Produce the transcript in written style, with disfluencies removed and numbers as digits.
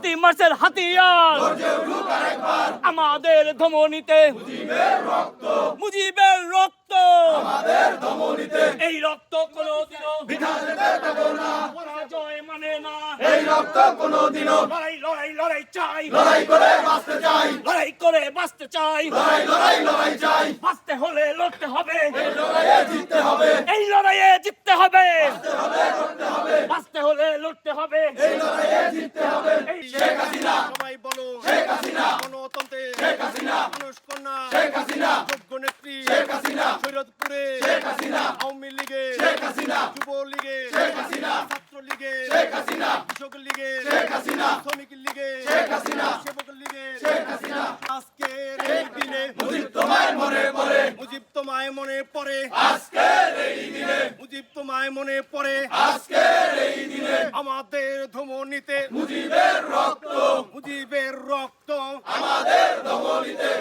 30 মার্চের হাতিয়ার আমাদের ধমনীতে মুজিবের রক্ত এই রক্ত কোনোদিনও পরাজয় মানে না এই রক্ত কোনোদিনও লড়াই লড়াই লড়াই চাই লড়াই করে বাঁচতে চাই লড়াই করে বাঁচতে চাই লড়াই চাই বাঁচতে হলে লড়তে হবে এই লড়াইয়ে জিততে হবে এই লড়াইয়ে জিততে হবে করতে হবে বাঁচতে হলে লড়তে হবে এই লড়াইয়ে জিততে হবে শেখ হাসিনা সবাই বলো শেখ হাসিনা গণতন্ত্রে শেখ হাসিনা মানুষ কন্যা শেখ হাসিনা যোগ্য নেত্রী শেখ হাসিনা শরীয়তপুরে শেখ হাসিনা আওয়ামী লীগে শেখ হাসিনা যুবলীগে শেখ হাসিনা ছাত্র লীগে শেখ হাসিনা কৃষক লীগে শেখ হাসিনা শ্রমিক লীগে শেখ হাসিনা সেবক লীগে শেখ হাসিনা আজকের এই দিনে মুজিব তোমায় মনে পড়ে মুজিব তোমায় মনে পড়ে আজকের এই দিনে মুজিব তোমায় মনে পড়ে আজকের এই দিনে আমাদের ধমনীতে মুজিবের রক্ত মুজিবের রক্ত আমাদের ধমনীতে